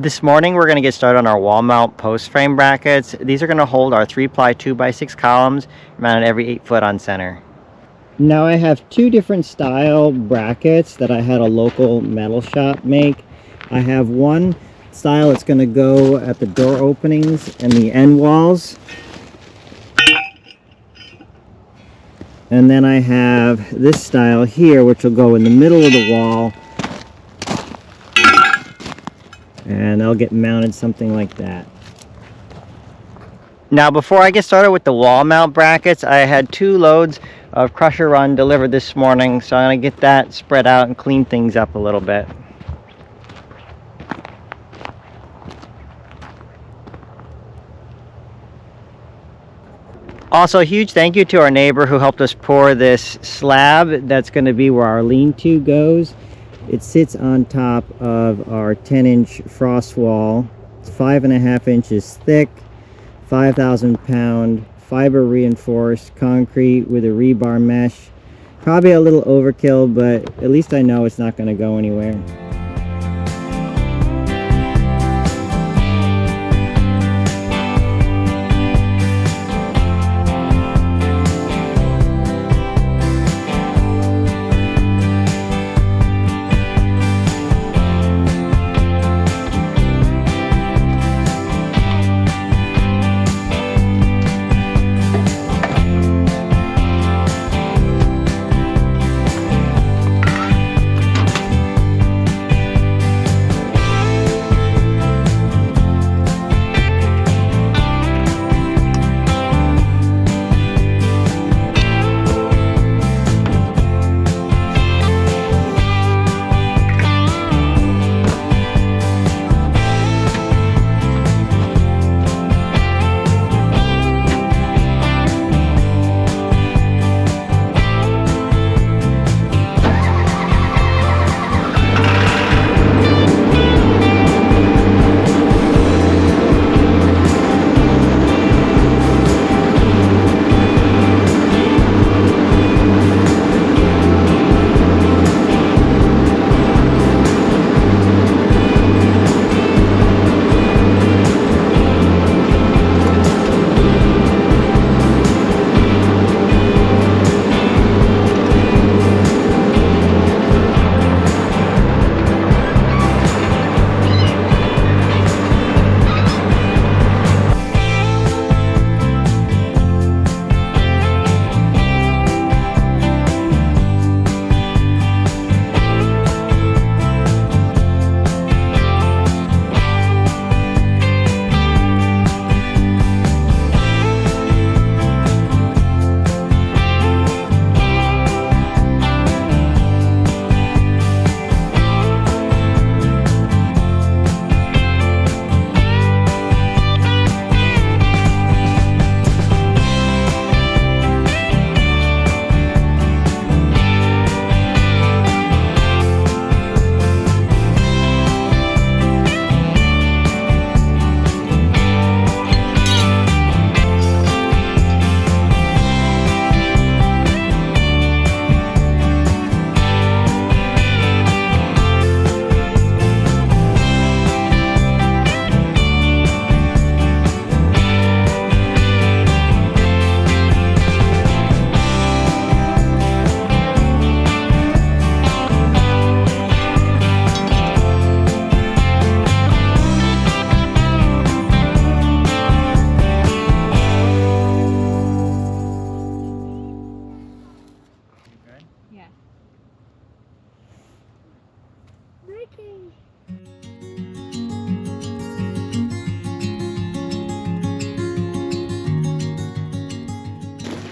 This morning we're going to get started on our wall mount post frame brackets. These are going to hold our 3-ply 2x6 columns mounted every 8 foot on center. Now I have two different style brackets that I had a local metal shop make. I have one style that's going to go at the door openings and the end walls. And then I have this style here which will go in the middle of the wall. And they'll get mounted something like that. Now before I get started with the wall mount brackets, I had 2 loads of crusher run delivered this morning, so I'm going to get that spread out and clean things up a little bit. Also, a huge thank you to our neighbor who helped us pour this slab. That's going to be where our lean-to goes. It sits on top of our 10-inch frost wall. It's 5.5 inches thick, 5,000-pound fiber reinforced concrete with a rebar mesh. Probably a little overkill, but at least I know it's not going to go anywhere.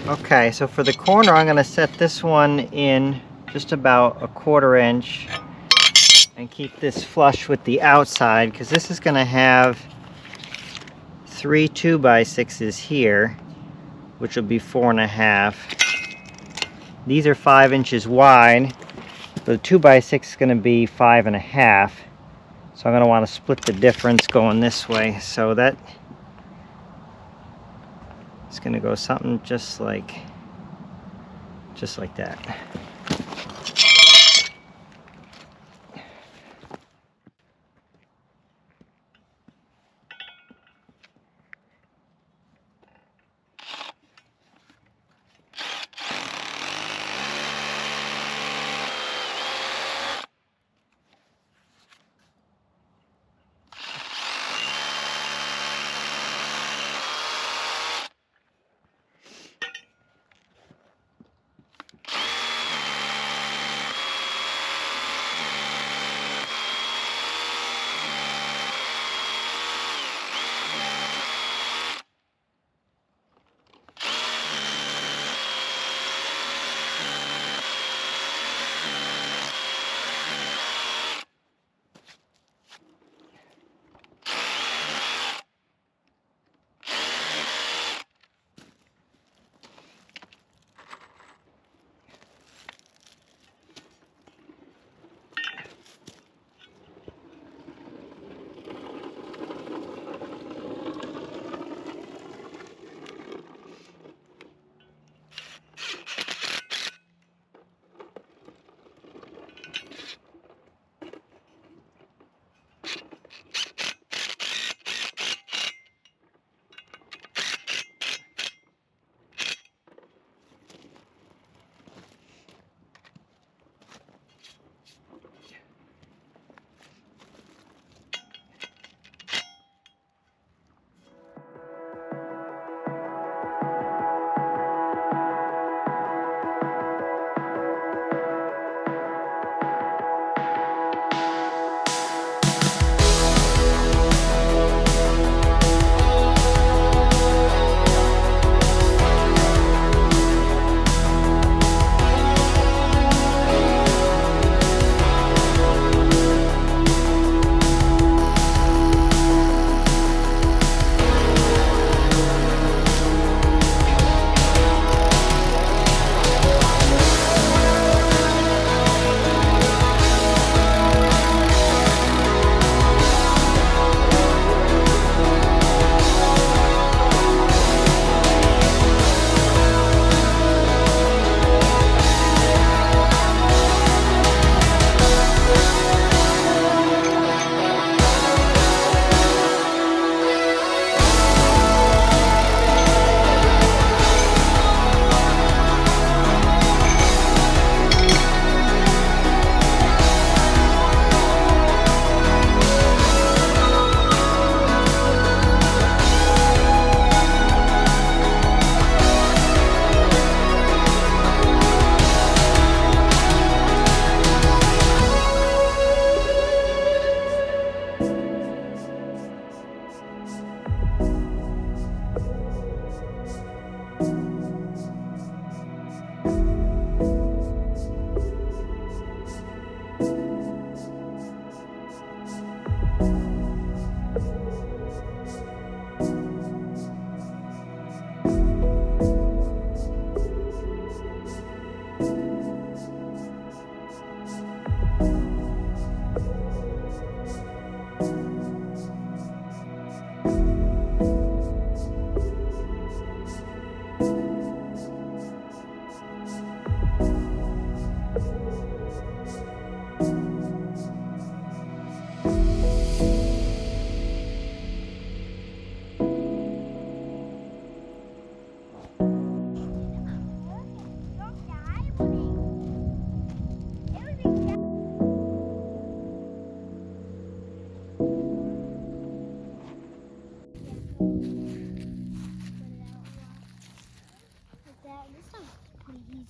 Okay, so for the corner I'm going to set this one in just about a 1/4 inch and keep this flush with the outside because this is going to have 3 2x6s here, which will be 4.5. These are 5 inches wide, but the 2x6 is going to be 5.5. So I'm going to want to split the difference going this way, so that it's going to go something just like that.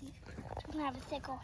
easy. She doesn't have a sickle.